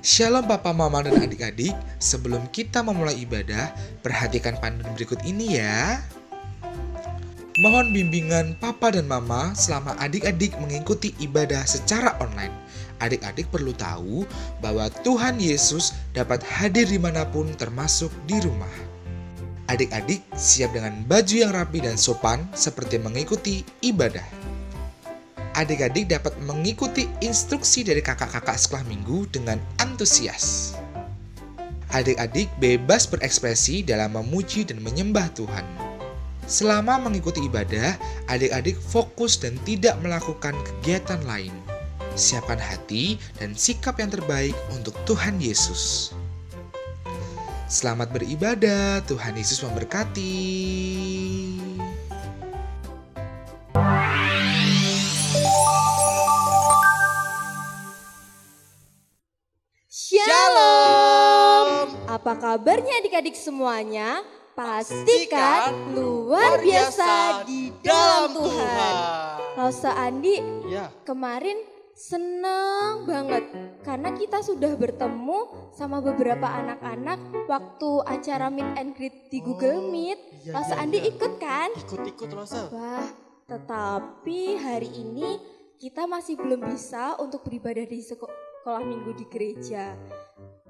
Shalom Papa, Mama, dan adik-adik. Sebelum kita memulai ibadah, perhatikan panduan berikut ini ya. Mohon bimbingan Papa dan Mama selama adik-adik mengikuti ibadah secara online. Adik-adik perlu tahu bahwa Tuhan Yesus dapat hadir dimanapun termasuk di rumah. Adik-adik siap dengan baju yang rapi dan sopan seperti mengikuti ibadah. Adik-adik dapat mengikuti instruksi dari kakak-kakak sekolah minggu dengan antusias. Adik-adik bebas berekspresi dalam memuji dan menyembah Tuhan. Selama mengikuti ibadah, adik-adik fokus dan tidak melakukan kegiatan lain. Siapkan hati dan sikap yang terbaik untuk Tuhan Yesus. Selamat beribadah, Tuhan Yesus memberkati. Shalom. Apa kabarnya adik-adik semuanya? Pastikan luar biasa di dalam Tuhan. Lausa Andi, kemarin senang banget karena kita sudah bertemu sama beberapa anak-anak waktu acara meet and greet di Google Meet. Lausa Andi ikut kan? Ikut Lausa. Wah, tetapi hari ini kita masih belum bisa untuk beribadah di sekolah minggu di gereja.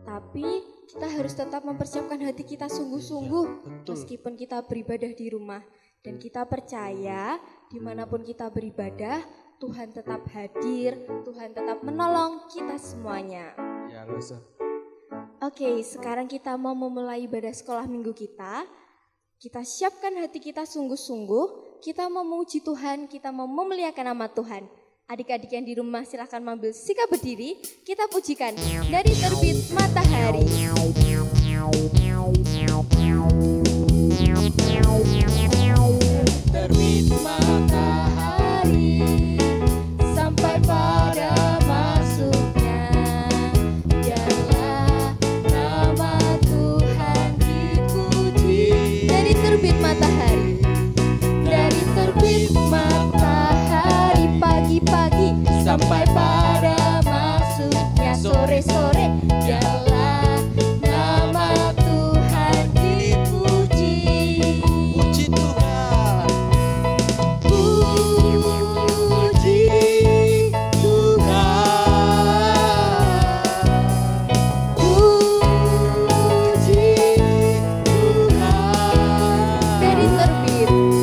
Tapi kita harus tetap mempersiapkan hati kita sungguh-sungguh meskipun kita beribadah di rumah. Dan kita percaya dimanapun kita beribadah, Tuhan tetap hadir, Tuhan tetap menolong kita semuanya. Ya, Lausa. Oke, sekarang kita mau memulai ibadah sekolah minggu kita. Kita siapkan hati kita sungguh-sungguh, kita memuji Tuhan, kita mau memuliakan nama Tuhan. Adik-adik yang di rumah silahkan mengambil sikap berdiri, kita pujikan dari terbit matahari. Terbit matahari Sampai pada masuknya, biarlah nama Tuhan dipuji. Dari terbit matahari, dari terbit matahari pagi-pagi sampai pada masuknya sore-sore, biarlah nama Tuhan dipuji. Puji Tuhan. Puji Tuhan, puji Tuhan.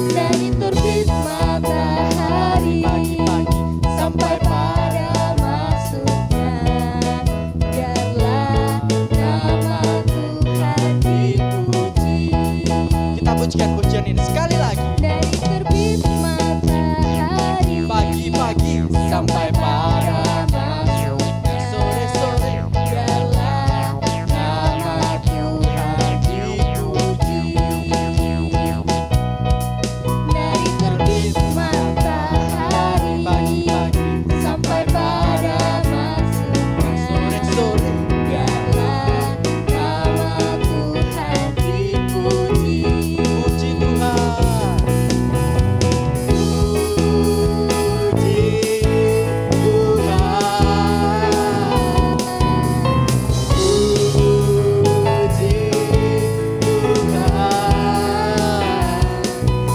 Dari terbit matahari Pagi-pagi sampai pada masuknya, biarlah nama Tuhan dipuji. kita pujikan pujian ini sekali lagi. Dari terbit matahari Pagi-pagi sampai pada masuknya sore-sore, biarlah nama Tuhan dipuji. Dari terbit matahari pagi-pagi sampai pada masuknya sore-sore. biarlah nama Tuhan dipuji. Puji Tuhan.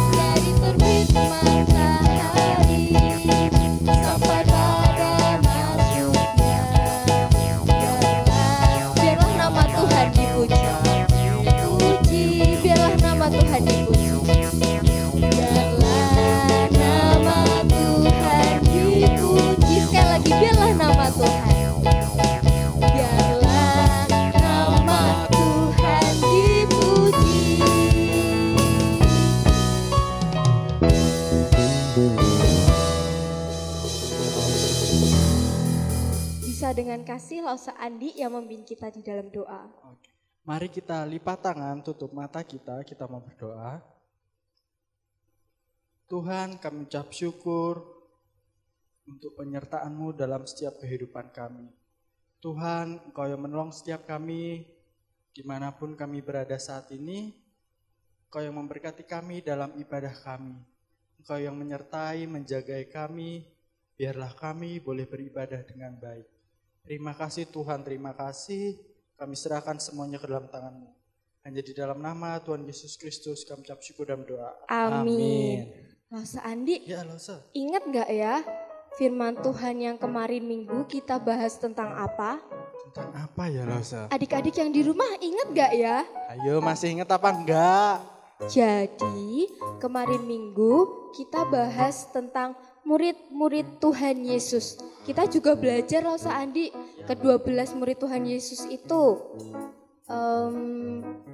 Dari terbit matahari sampai pada masuknya, biarlah nama Tuhan dipuji. Biarlah nama Tuhan dipuji. Biarlah nama Tuhan dipuji. Sekali lagi, biarlah nama Tuhan. Biarlah nama Tuhan dipuji. Bisa dengan kasih Lausa Andi yang memimpin kita di dalam doa. Oke. Mari kita lipat tangan, tutup mata kita mau berdoa. Tuhan, kami ucap syukur untuk penyertaan-Mu dalam setiap kehidupan kami. Tuhan, Engkau yang menolong setiap kami, dimanapun kami berada saat ini. Engkau yang memberkati kami dalam ibadah kami. Engkau yang menyertai, menjagai kami, biarlah kami boleh beribadah dengan baik. Terima kasih Tuhan, terima kasih. Kami serahkan semuanya ke dalam tangan-Mu. Hanya di dalam nama Tuhan Yesus Kristus kami ucap syukur dan berdoa. Amin. Lause Andi, Ya Lause. ingat gak ya firman Tuhan yang kemarin minggu kita bahas tentang apa? Tentang apa ya Lause? Adik-adik yang di rumah ingat gak ya? Ayo masih ingat apa enggak? Jadi kemarin minggu kita bahas tentang murid-murid Tuhan Yesus. Kita juga belajar Lause Andi ke-12 murid Tuhan Yesus itu.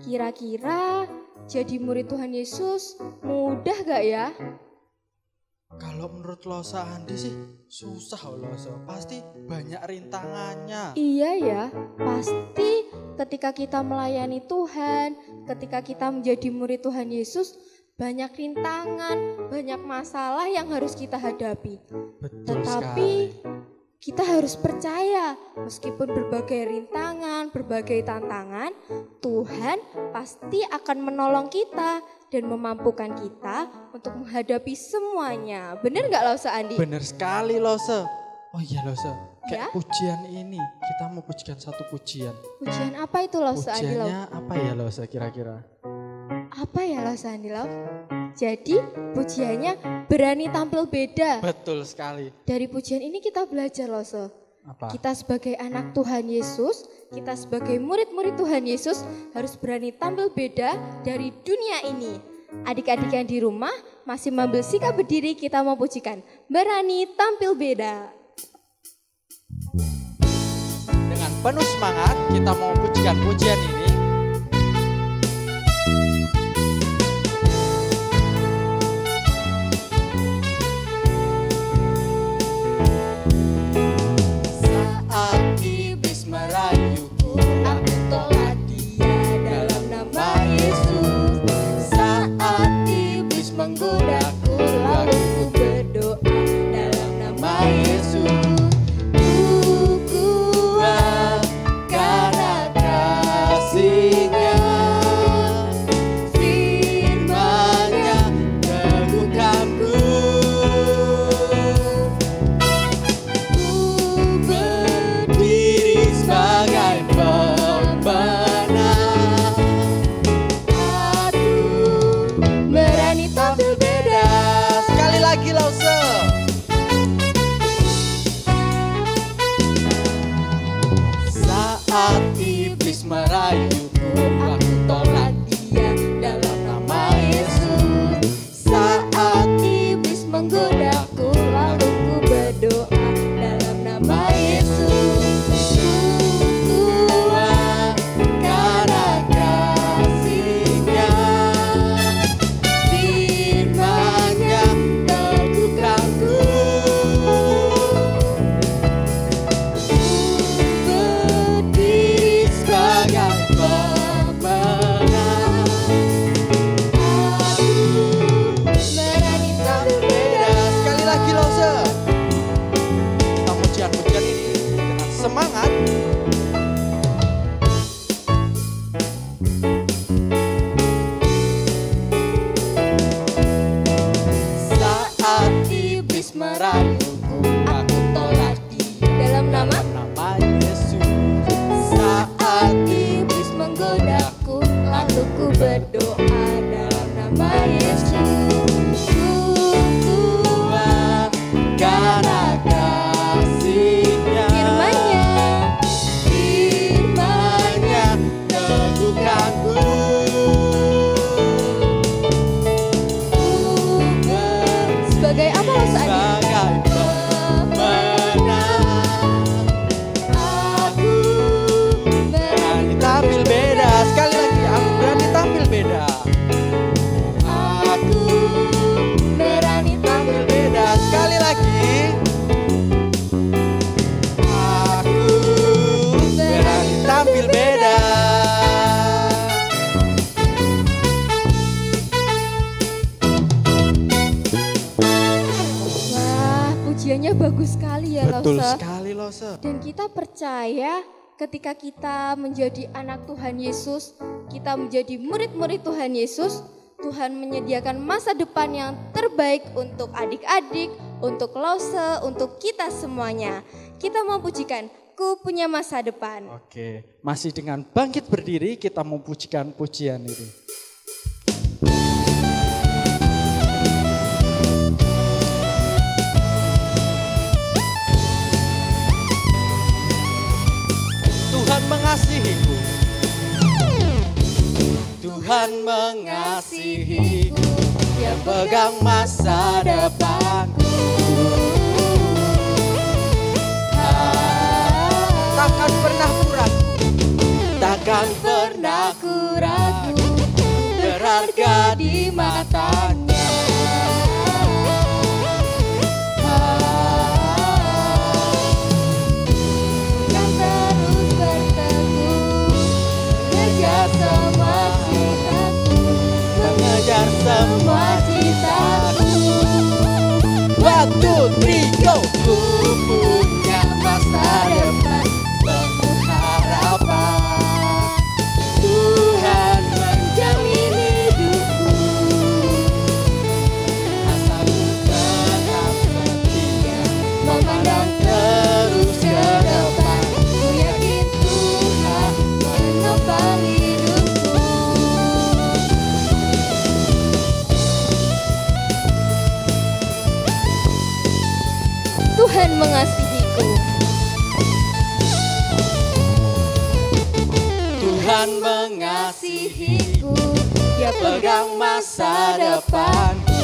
Kira-kira jadi murid Tuhan Yesus mudah gak ya? Kalau menurut Lause Andi sih susah Lause. Pasti banyak rintangannya. Iya ya, pasti ketika kita melayani Tuhan, ketika kita menjadi murid Tuhan Yesus, banyak rintangan, banyak masalah yang harus kita hadapi. Betul Tetapi sekali. kita harus percaya, meskipun berbagai rintangan, berbagai tantangan, Tuhan pasti akan menolong kita dan memampukan kita untuk menghadapi semuanya. Bener gak Lause Andi? Bener sekali Lause. Oh iya Lause, kayak Ya? pujian ini kita mau pujikan satu pujian. Pujian apa itu Lause Andi? Pujiannya apa ya Lause kira-kira? Apa ya Lause Andi Love? Jadi pujiannya berani tampil beda. Betul sekali. Dari pujian ini kita belajar Lause. Apa? Kita sebagai anak Tuhan Yesus, kita sebagai murid-murid Tuhan Yesus harus berani tampil beda dari dunia ini. Adik-adik yang di rumah masih mengambil sikap berdiri, kita mau pujikan. Berani tampil beda. Dengan penuh semangat kita mau pujikan pujian ini. Saat iblis merayuku, Aku tolak dia dalam nama Yesus. saat iblis menggodaku, Lalu ku berdoa dalam nama Yesus. Ku kuat karena kasih-Nya, firman-Nya teguhkanku. Ku berdiri sebagai pemenang. Aku Berani tampil beda. sekali lagi Lause. Saat iblis merayuku, aku tolak dia dalam nama Yesus. Saat iblis menggodaku, Lalu ku berdoa dalam nama Yesus. ku kuat karena kasih-Nya, firman-Nya teguhkanku. Berdiri sebagai pemenang. Berani tampil Beda sekali lagi Lause. Kita pujian-pujian ini dengan semangat. Saat iblis merayuku, aku tolak dia dalam nama nama Yesus. Saat iblis menggodaku, Lalu ku berdoa dalam nama Yesus. ku kuat karena kasih-Nya, Firman-Nya firman-Nya teguhkanku. sebagai apa Lause Andi? Sebagai pemenang, aku berani tampil beda. Sekali lagi, aku berani tampil beda. Aku berani tampil beda. Sekali lagi, aku berani tampil beda. Wah, pujiannya bagus sekali ya Betul Lause. sekali Lause. Dan kita percaya ketika kita menjadi anak Tuhan Yesus, kita menjadi murid-murid Tuhan Yesus, Tuhan menyediakan masa depan yang terbaik untuk adik-adik, untuk Lause, untuk kita semuanya. Kita mau pujikan, Aku punya masa depan. Oke, masih dengan bangkit berdiri kita memujikan pujian ini. Tuhan mengasihiku. Tuhan mengasihiku. Dia pegang masa depanku. Takkan pernah ku ragu, takkan pernah ku ragu, berharga di matanya. Kan terus berteguh, mengejar semua citaku, Mengejar semua citaku. waktu trio ku punya masa depan penuh harapan. Tuhan menjamin hidupku, asalku tetap setia, memandang terus ke depan. Ku yakin Tuhan menopang hidupku. Tuhan mengasihiku. Tuhan mengasihiku, Dia pegang masa depanku.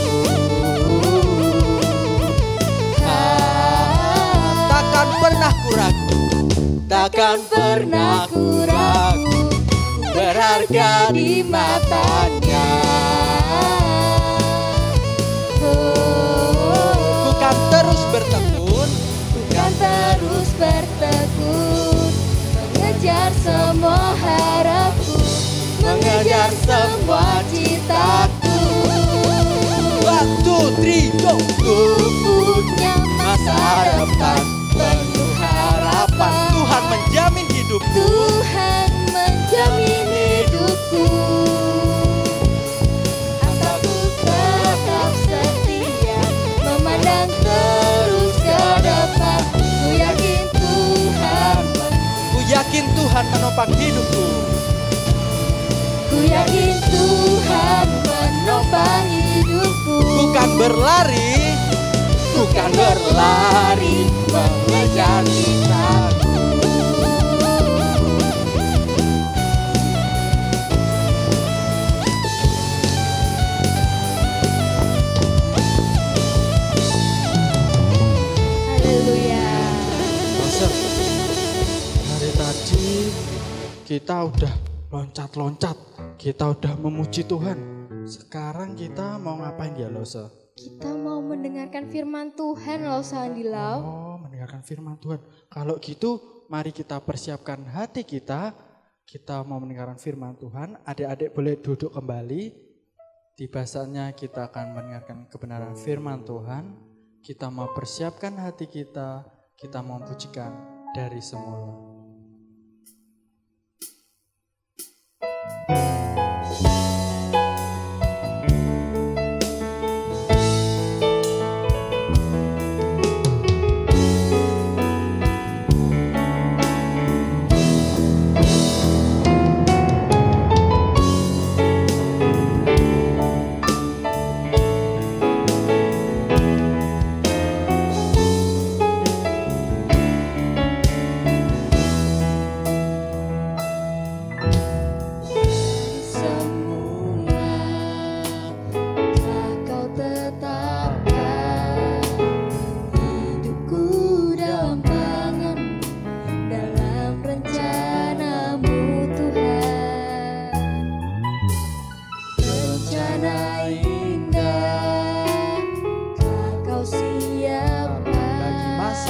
Takkan pernah ku ragu, takkan pernah ku ragu, berharga di matanya. Ku kan terus bertekun, Kan terus bertekun, mengejar semua harapku, mengejar semua citaku. waktu trio ku punya masa depan penuh harapan. Tuhan menjamin hidupku, Tuhan menjamin hidupku. Asalku tetap setia, memandang terus ke depan. Ku yakin Tuhan, ku yakin Tuhan menopang hidupku. ku yakin Tuhan menopang hidupku. Bukan berlari, bukan berlari, mengejar citaku. Haleluya. Masa dari tadi kita udah loncat-loncat, kita udah memuji Tuhan. Sekarang kita mau ngapain ya Lose? Kita mau mendengarkan firman Tuhan loh Sandilau. Oh, mendengarkan firman Tuhan. Kalau gitu mari kita persiapkan hati kita. Kita mau mendengarkan firman Tuhan. Adik-adik boleh duduk kembali. Tiba saatnya kita akan mendengarkan kebenaran firman Tuhan. Kita mau persiapkan hati kita. Kita mau pujikan dari semula.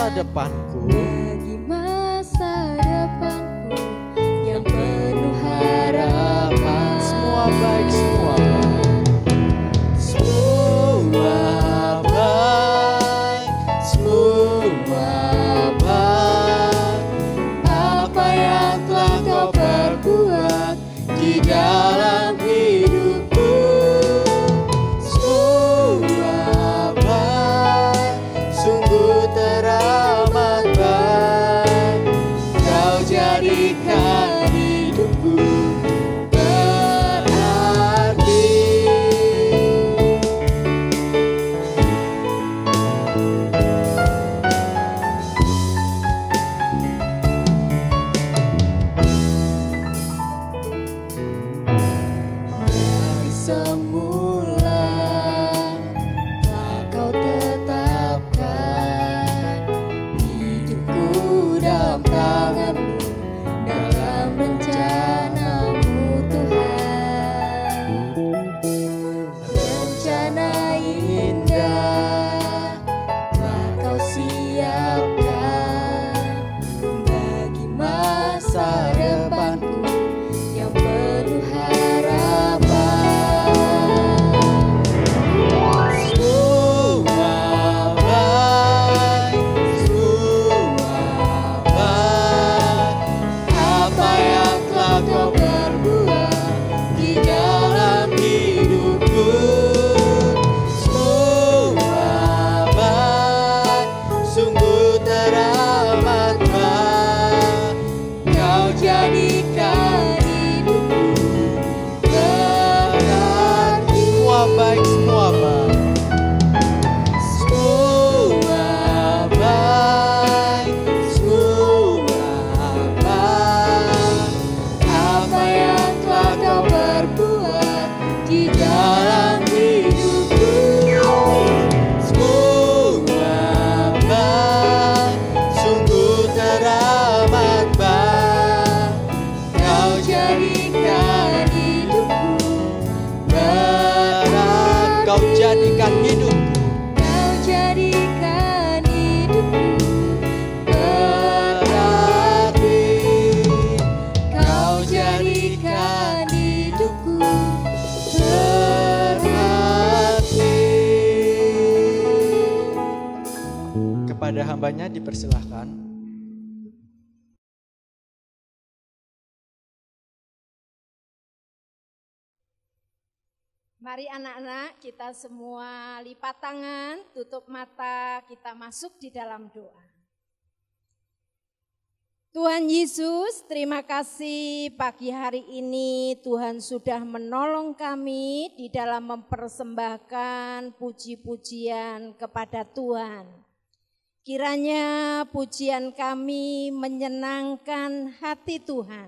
Depanku Bagi masa depanku yang penuh harapan. semua baik, semua baik, semua baik, semua baik. Apa yang telah kau perbuat di dalam hidupku, semua baik, sungguh teramat baik. hambanya dipersilahkan. Mari anak-anak, kita semua lipat tangan, tutup mata, kita masuk di dalam doa. Tuhan Yesus, terima kasih pagi hari ini Tuhan sudah menolong kami di dalam mempersembahkan puji-pujian kepada Tuhan. Kiranya pujian kami menyenangkan hati Tuhan.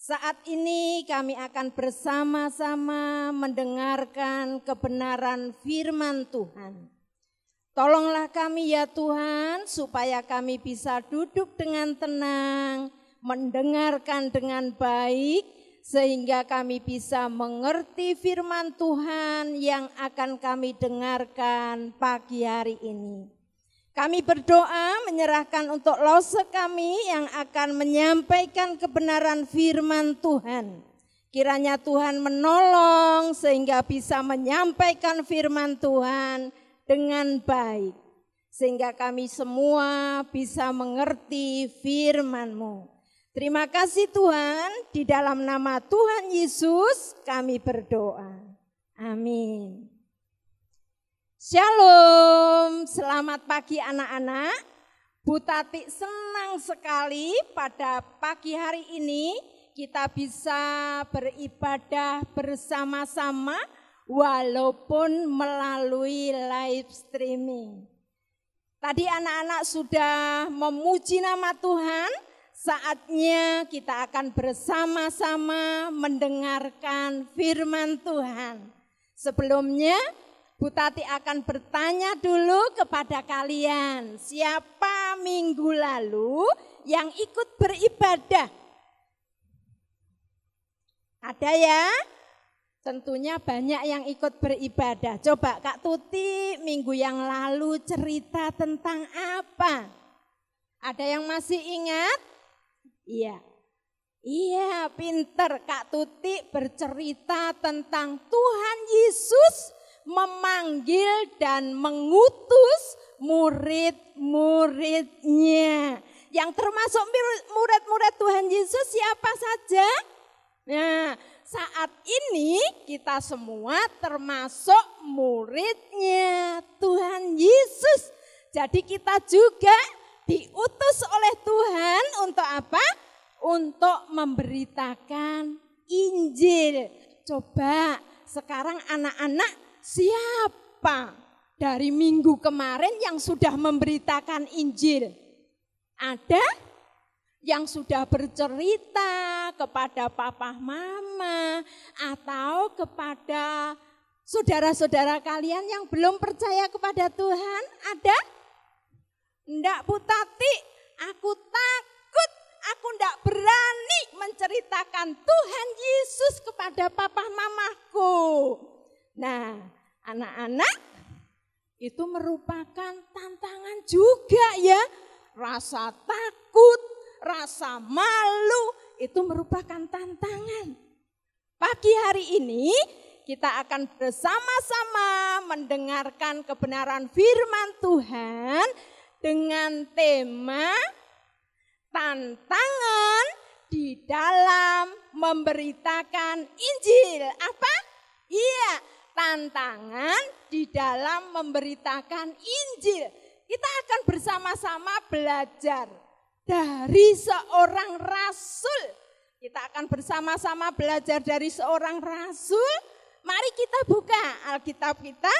Saat ini kami akan bersama-sama mendengarkan kebenaran firman Tuhan. Tolonglah kami ya Tuhan, supaya kami bisa duduk dengan tenang, mendengarkan dengan baik, sehingga kami bisa mengerti firman Tuhan yang akan kami dengarkan pagi hari ini. Kami berdoa menyerahkan untuk lose kami yang akan menyampaikan kebenaran firman Tuhan. Kiranya Tuhan menolong sehingga bisa menyampaikan firman Tuhan dengan baik. Sehingga kami semua bisa mengerti firman-Mu. Terima kasih Tuhan, di dalam nama Tuhan Yesus kami berdoa. Amin. Shalom, selamat pagi anak-anak. Bu Tati senang sekali pada pagi hari ini kita bisa beribadah bersama-sama walaupun melalui live streaming. Tadi anak-anak sudah memuji nama Tuhan, saatnya kita akan bersama-sama mendengarkan firman Tuhan. Sebelumnya Bu Tati akan bertanya dulu kepada kalian, siapa minggu lalu yang ikut beribadah? Ada ya? Tentunya banyak yang ikut beribadah. Coba Kak Tuti minggu yang lalu cerita tentang apa? Ada yang masih ingat? Iya. Iya, pinter Kak Tuti bercerita tentang Tuhan Yesus memanggil dan mengutus murid-muridnya. Yang termasuk murid-murid Tuhan Yesus siapa saja? Nah, saat ini kita semua termasuk muridnya Tuhan Yesus. Jadi kita juga diutus oleh Tuhan untuk apa? Untuk memberitakan Injil. Coba sekarang anak-anak, siapa dari minggu kemarin yang sudah memberitakan Injil? Ada yang sudah bercerita kepada papa mama atau kepada saudara-saudara kalian yang belum percaya kepada Tuhan? Ada? Enggak Bu Tati, aku takut, aku enggak berani menceritakan Tuhan Yesus kepada papa mamaku. Nah, anak-anak, itu merupakan tantangan juga ya. Rasa takut, rasa malu, itu merupakan tantangan. Pagi hari ini kita akan bersama-sama mendengarkan kebenaran firman Tuhan dengan tema tantangan di dalam memberitakan Injil. Apa? Iya, tantangan di dalam memberitakan Injil. Kita akan bersama-sama belajar dari seorang rasul. Kita akan bersama-sama belajar dari seorang rasul. Mari kita buka Alkitab kita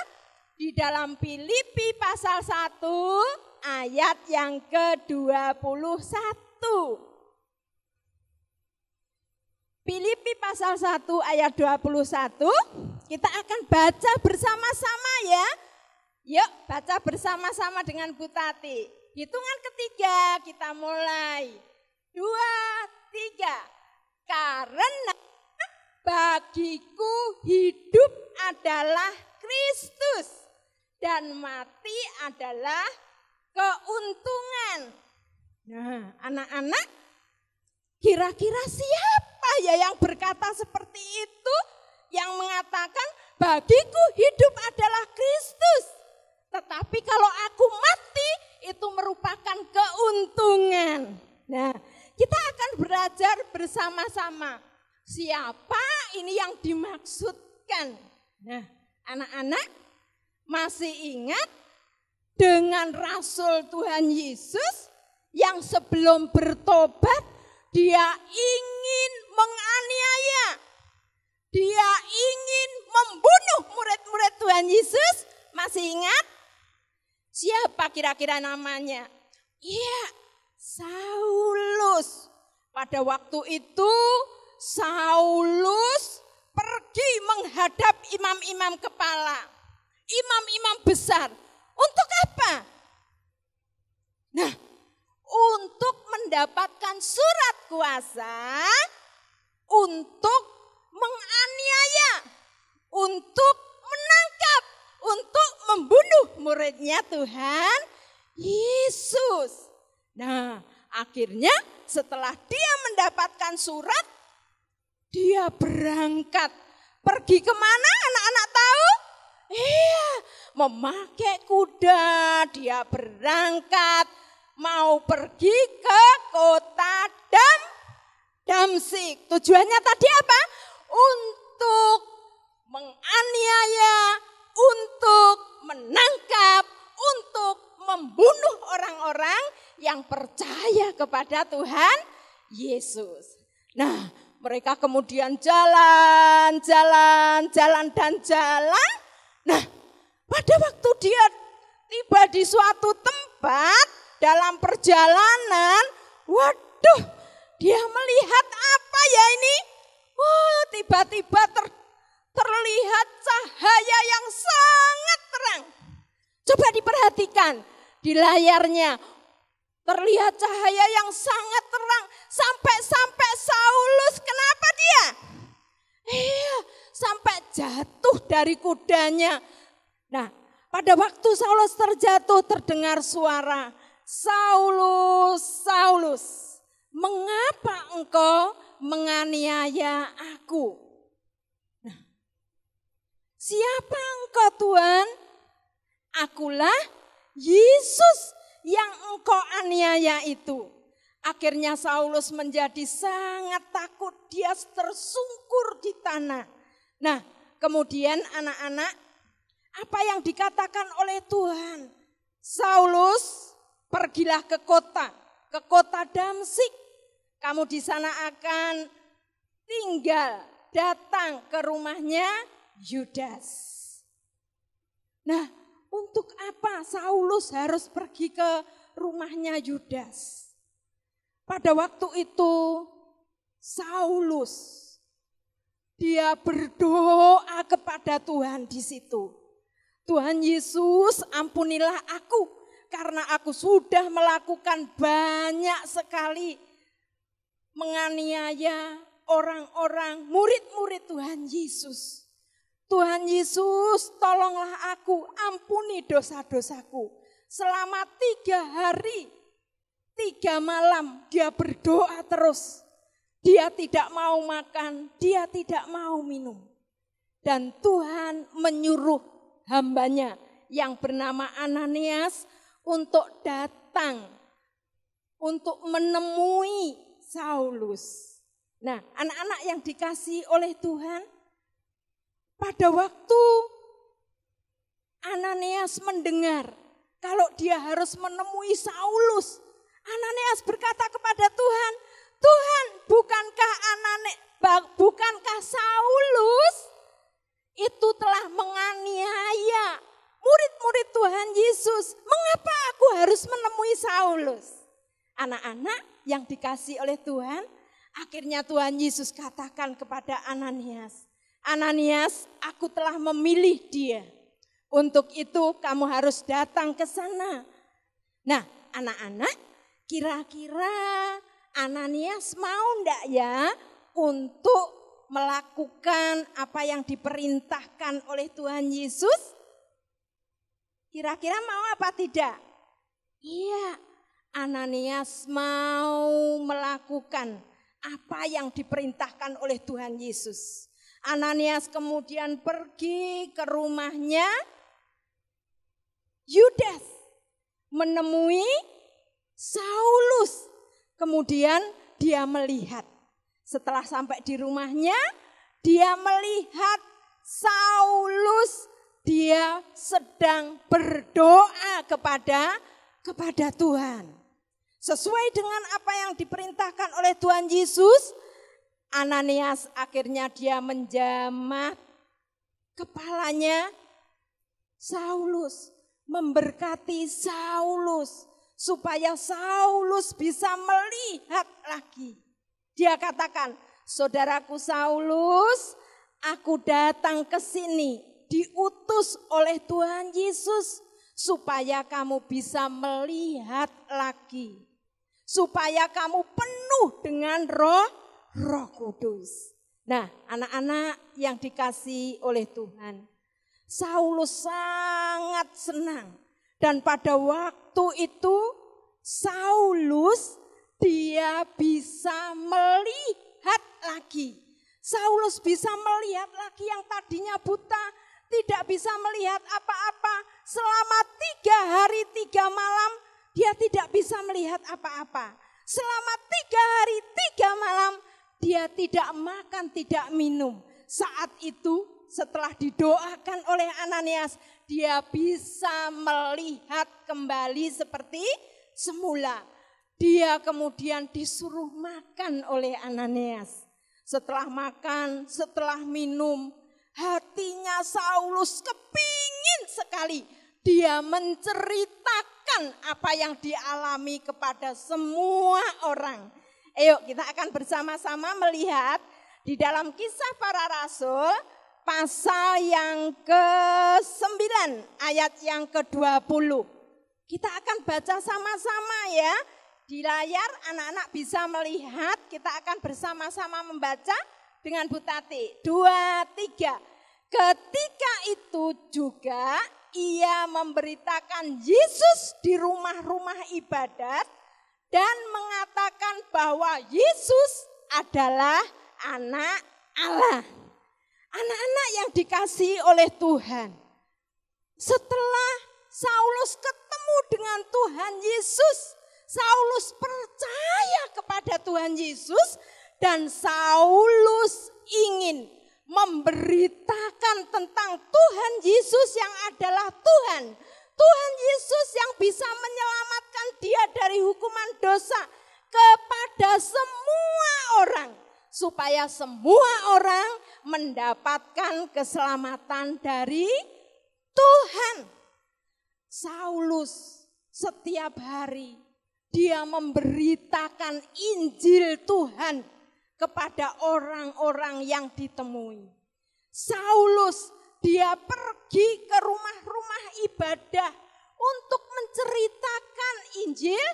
di dalam Filipi pasal 1 ayat yang ke-21. Filipi pasal 1 ayat 21, kita akan baca bersama-sama ya. Yuk baca bersama-sama dengan Bu Tati. Hitungan ketiga kita mulai. 2, 3. Karena bagiku hidup adalah Kristus dan mati adalah keuntungan. Nah anak-anak, kira-kira siapa ya yang berkata seperti itu? Yang mengatakan bagiku hidup adalah Kristus. Tetapi kalau aku mati itu merupakan keuntungan. Nah, kita akan belajar bersama-sama siapa ini yang dimaksudkan. Nah, anak-anak masih ingat dengan Rasul Tuhan Yesus yang sebelum bertobat dia ingin menganiaya, dia ingin membunuh murid-murid Tuhan Yesus. Masih ingat? Siapa kira-kira namanya? Iya, Saulus. Pada waktu itu Saulus pergi menghadap imam-imam kepala, imam-imam besar. Untuk apa? Nah, untuk mendapatkan surat kuasa, untuk menganiaya, untuk menangkap, untuk membunuh muridnya Tuhan Yesus. Nah, akhirnya setelah dia mendapatkan surat, dia berangkat. Pergi kemana anak-anak tahu? Iya, memakai kuda dia berangkat. Mau pergi ke kota Damsyik. Tujuannya tadi apa? Untuk menganiaya, untuk menangkap, untuk membunuh orang-orang yang percaya kepada Tuhan Yesus. Nah, mereka kemudian jalan. Nah, pada waktu dia tiba di suatu tempat dalam perjalanan, waduh, dia melihat apa ya ini? Wah, tiba-tiba terlihat cahaya yang sangat terang. Coba diperhatikan di layarnya. Terlihat cahaya yang sangat terang. Sampai Saulus, kenapa dia? Iya, sampai jatuh dari kudanya. Nah, pada waktu Saulus terjatuh terdengar suara, Saulus, Saulus, mengapa engkau menganiaya aku? Nah, siapa engkau Tuhan? Akulah Yesus yang engkau aniaya itu. Akhirnya Saulus menjadi sangat takut, dia tersungkur di tanah. Nah, kemudian anak-anak, apa yang dikatakan oleh Tuhan? Saulus, pergilah ke kota Damsyik. Kamu di sana akan tinggal, datang ke rumahnya Yudas. Nah, untuk apa Saulus harus pergi ke rumahnya Yudas? Pada waktu itu Saulus dia berdoa kepada Tuhan di situ. Tuhan Yesus, ampunilah aku karena aku sudah melakukan banyak sekali menganiaya orang-orang murid-murid Tuhan Yesus. Tuhan Yesus, tolonglah aku, ampuni dosa-dosaku. Selama 3 hari, 3 malam dia berdoa terus. Dia tidak mau makan, dia tidak mau minum. Dan Tuhan menyuruh hambanya yang bernama Ananias untuk datang, untuk menemui Saulus. Nah, anak-anak yang dikasihi oleh Tuhan, pada waktu Ananias mendengar kalau dia harus menemui Saulus, Ananias berkata kepada Tuhan, Tuhan, bukankah Saulus itu telah menganiaya murid-murid Tuhan Yesus? Mengapa aku harus menemui Saulus? Anak-anak yang dikasihi oleh Tuhan, akhirnya Tuhan Yesus katakan kepada Ananias, Ananias, aku telah memilih dia. Untuk itu kamu harus datang ke sana. Nah, anak-anak, kira-kira Ananias mau enggak ya untuk melakukan apa yang diperintahkan oleh Tuhan Yesus? Kira-kira mau apa tidak? Iya, Ananias mau melakukan apa yang diperintahkan oleh Tuhan Yesus. Ananias kemudian pergi ke rumahnya Yudas. menemui Saulus. Kemudian dia melihat. Setelah sampai di rumahnya, dia melihat Saulus, dia sedang berdoa kepada Tuhan. Sesuai dengan apa yang diperintahkan oleh Tuhan Yesus, Ananias akhirnya dia menjamah kepalanya Saulus, memberkati Saulus supaya Saulus bisa melihat lagi. Dia katakan, saudaraku Saulus, aku datang ke sini diutus oleh Tuhan Yesus supaya kamu bisa melihat lagi. Supaya kamu penuh dengan Roh Kudus. Nah, anak-anak yang dikasihi oleh Tuhan, Saulus sangat senang. Dan pada waktu itu Saulus dia bisa melihat lagi. Saulus bisa melihat lagi yang tadinya buta, tidak bisa melihat apa-apa. Selama 3 hari 3 malam dia tidak bisa melihat apa-apa. Selama 3 hari 3 malam dia tidak makan, tidak minum. Saat itu setelah didoakan oleh Ananias, dia bisa melihat kembali seperti semula. Dia kemudian disuruh makan oleh Ananias. Setelah makan, setelah minum, hatinya Saulus kepingin sekali. Dia menceritakan apa yang dialami kepada semua orang. Ayo kita akan bersama-sama melihat di dalam Kisah Para Rasul pasal yang ke-9 ayat yang ke-20. Kita akan baca sama-sama ya. Di layar anak-anak bisa melihat, kita akan bersama-sama membaca dengan Bu Tati. 2, 3. Ketika itu juga ia memberitakan Yesus di rumah-rumah ibadat dan mengatakan bahwa Yesus adalah anak Allah. Anak-anak yang dikasihi oleh Tuhan. Setelah Saulus ketemu dengan Tuhan Yesus, Saulus percaya kepada Tuhan Yesus dan Saulus ingin memberitakan tentang Tuhan Yesus yang adalah Tuhan. Tuhan Yesus yang bisa menyelamatkan dia dari hukuman dosa kepada semua orang. Supaya semua orang mendapatkan keselamatan dari Tuhan. Saulus setiap hari dia memberitakan Injil Tuhan kepada orang-orang yang ditemui. Saulus dia pergi ke rumah-rumah ibadah untuk menceritakan Injil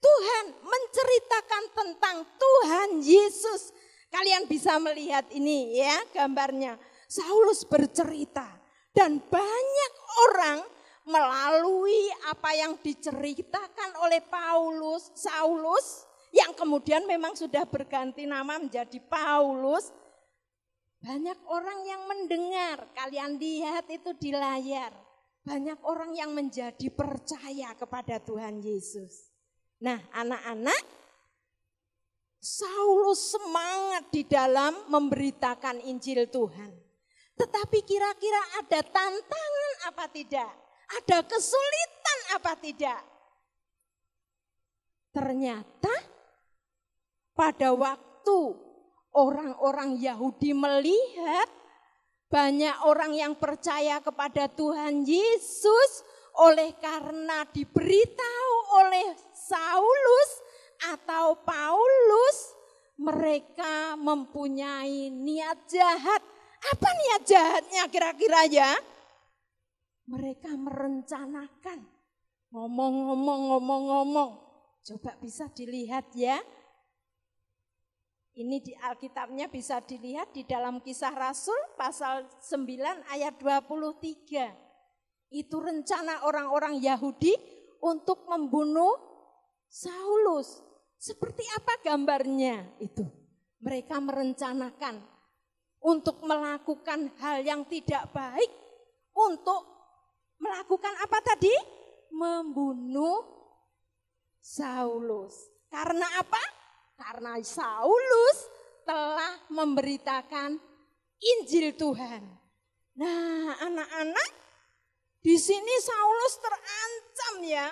Tuhan, menceritakan tentang Tuhan Yesus. Kalian bisa melihat ini ya gambarnya. Saulus bercerita dan banyak orang melalui apa yang diceritakan oleh Saulus yang kemudian memang sudah berganti nama menjadi Paulus. Banyak orang yang mendengar, kalian lihat itu di layar. Banyak orang yang menjadi percaya kepada Tuhan Yesus. Nah, anak-anak, Saulus semangat di dalam memberitakan Injil Tuhan. Tetapi kira-kira ada tantangan apa tidak? Ada kesulitan apa tidak? Ternyata pada waktu orang-orang Yahudi melihat banyak orang yang percaya kepada Tuhan Yesus oleh karena diberitahu oleh Saulus atau Paulus, mereka mempunyai niat jahat. Apa niat jahatnya kira-kira ya? Mereka merencanakan ngomong-ngomong. Coba bisa dilihat ya. Ini di Alkitabnya bisa dilihat di dalam Kisah Rasul pasal 9 ayat 23. Itu rencana orang-orang Yahudi untuk membunuh Saulus. Seperti apa gambarnya itu? Mereka merencanakan untuk melakukan hal yang tidak baik. Untuk melakukan apa tadi? membunuh Saulus. Karena apa? Karena Saulus telah memberitakan Injil Tuhan. Nah, anak-anak, di sini Saulus terancam ya.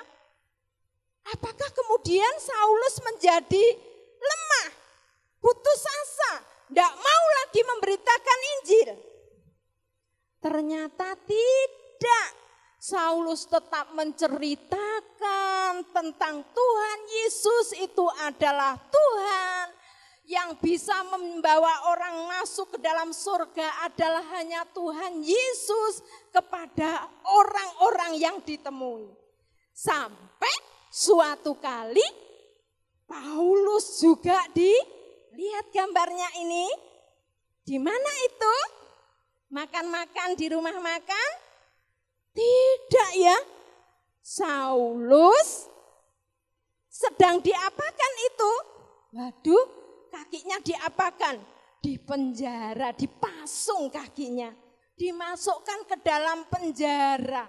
Apakah kemudian Saulus menjadi lemah, putus asa, tidak mau lagi memberitakan Injil? Ternyata tidak. Saulus tetap menceritakan tentang Tuhan Yesus itu adalah Tuhan. Yang bisa membawa orang masuk ke dalam surga adalah hanya Tuhan Yesus kepada orang-orang yang ditemui. Sampai suatu kali Paulus juga dilihat gambarnya ini. Di mana itu? Makan-makan di rumah makan? Tidak ya. Saulus sedang diapakan itu? Waduh, kakinya diapakan? Dipenjara, dipasung kakinya. Dimasukkan ke dalam penjara.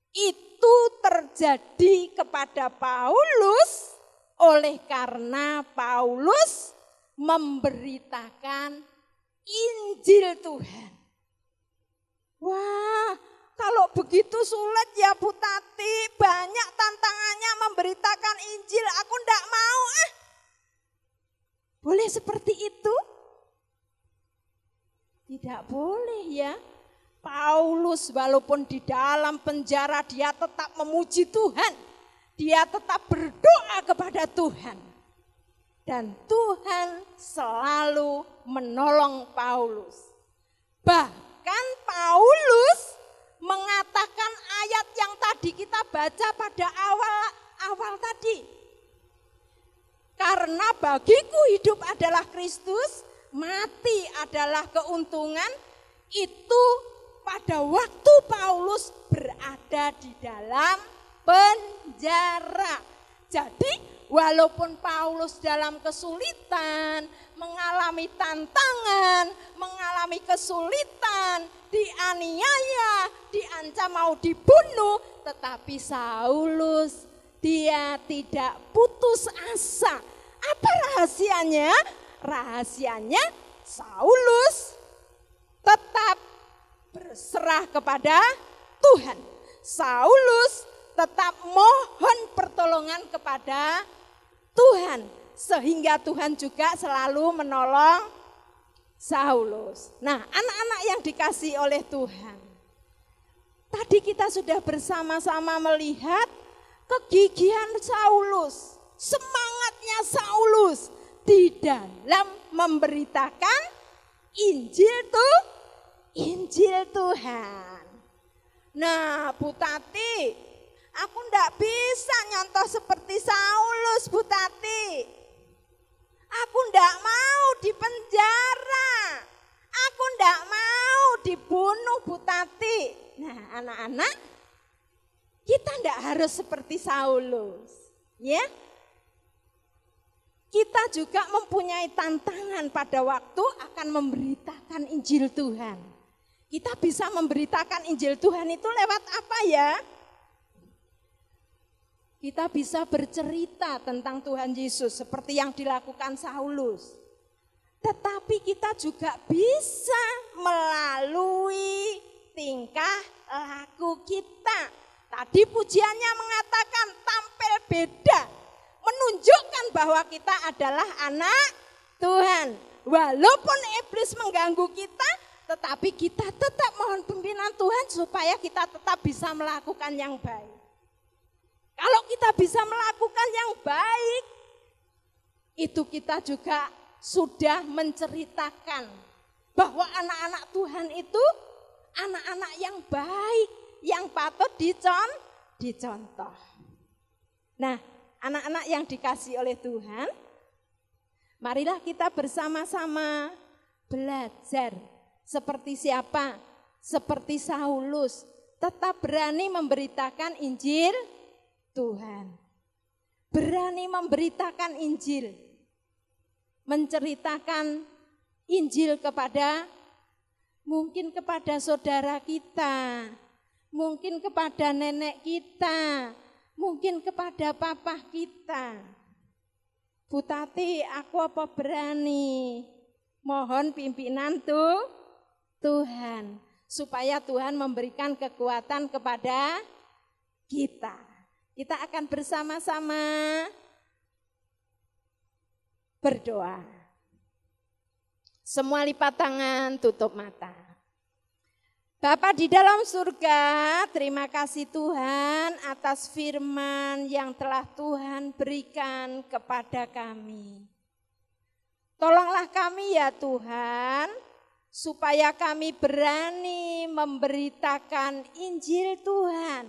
Itu terjadi kepada Paulus oleh karena Paulus memberitakan Injil Tuhan. Wah, kalau begitu sulit ya Bu Tati, banyak tantangannya memberitakan Injil, aku enggak mau Boleh seperti itu? Tidak boleh ya. Paulus walaupun di dalam penjara dia tetap memuji Tuhan. Dia tetap berdoa kepada Tuhan. Dan Tuhan selalu menolong Paulus. Bahkan Paulus mengatakan ayat yang tadi kita baca pada awal tadi. Karena bagiku hidup adalah Kristus, mati adalah keuntungan. Itu pada waktu Paulus berada di dalam penjara. Jadi walaupun Paulus dalam kesulitan, mengalami tantangan, mengalami kesulitan, dianiaya, diancam mau dibunuh, tetapi Saulus dia tidak putus asa. Apa rahasianya? Rahasianya Saulus tetap berserah kepada Tuhan. Saulus tetap mohon pertolongan kepada Tuhan. Sehingga Tuhan juga selalu menolong Saulus. Nah, anak-anak yang dikasihi oleh Tuhan. Tadi kita sudah bersama-sama melihat kegigihan Saulus, semangatnya Saulus di dalam memberitakan Injil Tuhan. Nah, Bu Tati, aku ndak bisa nyontoh seperti Saulus, Bu Tati. Aku ndak mau dipenjara. Aku ndak mau dibunuh, Bu Tati. Nah, anak-anak, kita ndak harus seperti Saulus, ya. Kita juga mempunyai tantangan pada waktu akan memberitakan Injil Tuhan. Kita bisa memberitakan Injil Tuhan itu lewat apa ya? Kita bisa bercerita tentang Tuhan Yesus seperti yang dilakukan Saulus. Tetapi kita juga bisa melalui tingkah laku kita. Tadi pujiannya mengatakan tampil beda. Menunjukkan bahwa kita adalah anak Tuhan. Walaupun iblis mengganggu kita, tetapi kita tetap mohon pimpinan Tuhan supaya kita tetap bisa melakukan yang baik. Kalau kita bisa melakukan yang baik, itu kita juga sudah menceritakan bahwa anak-anak Tuhan itu anak-anak yang baik, yang patut dicontoh. Nah, anak-anak yang dikasihi oleh Tuhan, marilah kita bersama-sama belajar seperti siapa? Seperti Saulus, tetap berani memberitakan Injil Tuhan. Berani memberitakan Injil. Menceritakan Injil kepada, mungkin kepada saudara kita, mungkin kepada nenek kita, mungkin kepada papa kita. Bu Tati, aku apa berani? Mohon pimpinan Tuhan, supaya Tuhan memberikan kekuatan kepada kita. Kita akan bersama-sama berdoa. Semua lipat tangan, tutup mata. Bapa di dalam surga, terima kasih Tuhan atas firman yang telah Tuhan berikan kepada kami. Tolonglah kami ya Tuhan, supaya kami berani memberitakan Injil Tuhan.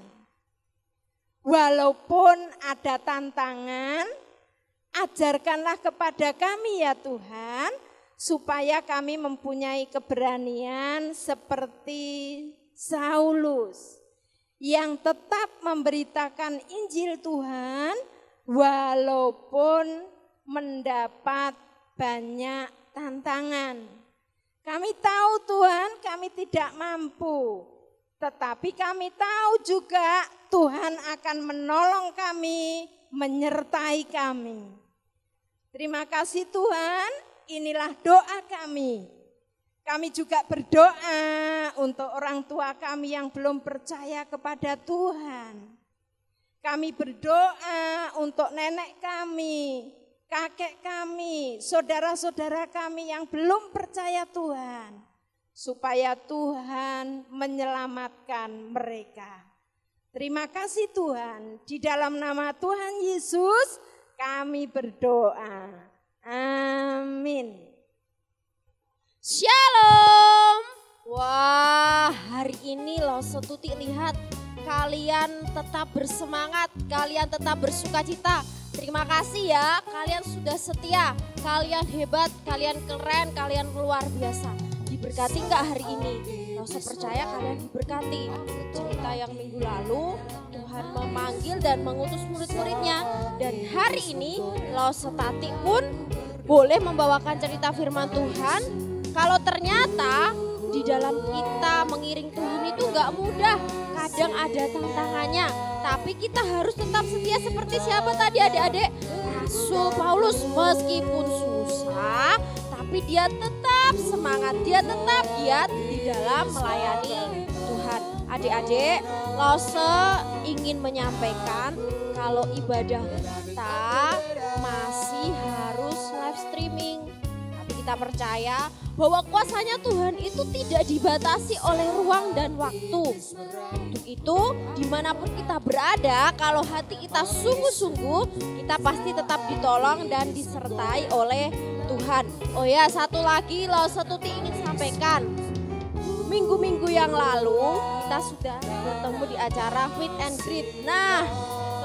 Walaupun ada tantangan, ajarkanlah kepada kami ya Tuhan, supaya kami mempunyai keberanian seperti Saulus yang tetap memberitakan Injil Tuhan walaupun mendapat banyak tantangan. Kami tahu Tuhan kami tidak mampu, tetapi kami tahu juga Tuhan akan menolong kami, menyertai kami. Terima kasih Tuhan, inilah doa kami. Kami juga berdoa untuk orang tua kami yang belum percaya kepada Tuhan. Kami berdoa untuk nenek kami, kakek kami, saudara-saudara kami yang belum percaya Tuhan, supaya Tuhan menyelamatkan mereka. Terima kasih Tuhan, di dalam nama Tuhan Yesus kami berdoa. Amin. Shalom. Wah, hari ini loh Setuti lihat kalian tetap bersemangat, kalian tetap bersuka cita. Terima kasih ya, kalian sudah setia, kalian hebat, kalian keren, kalian luar biasa. Diberkati enggak hari ini? Saya percaya kalian diberkati. Cerita yang minggu lalu, Tuhan memanggil dan mengutus murid-muridnya. Dan hari ini, Setati pun boleh membawakan cerita firman Tuhan. Kalau ternyata di dalam kita mengiring Tuhan itu enggak mudah. Kadang ada tantangannya, tapi kita harus tetap setia seperti siapa tadi adik-adik? Rasul Paulus, meskipun susah, tapi dia tetap semangat, dia tetap giat di dalam melayani Tuhan. Adik-adik, Lose ingin menyampaikan kalau ibadah kita masih harus live streaming. Tapi kita percaya bahwa kuasanya Tuhan itu tidak dibatasi oleh ruang dan waktu. Untuk itu dimanapun kita berada, kalau hati kita sungguh-sungguh, kita pasti tetap ditolong dan disertai oleh Tuhan. Oh ya, satu lagi Setuti ingin sampaikan. Minggu-minggu yang lalu kita sudah bertemu di acara Meet and Greet. Nah,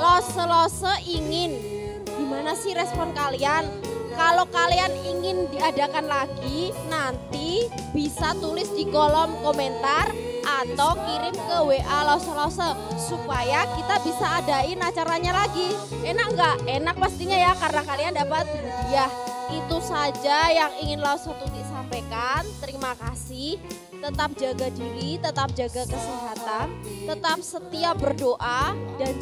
Lose ingin, gimana sih respon kalian? Kalau kalian ingin diadakan lagi, nanti bisa tulis di kolom komentar atau kirim ke WA Lose supaya kita bisa adain acaranya lagi. Enak nggak? Enak pastinya ya, karena kalian dapat hadiah. Itu saja yang ingin Setuti sampaikan. Terima kasih. Tetap jaga diri, tetap jaga kesehatan, tetap setia berdoa, dan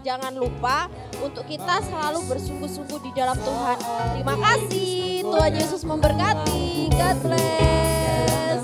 jangan lupa untuk kita selalu bersungguh-sungguh di dalam Tuhan. Terima kasih, Tuhan Yesus memberkati. God bless.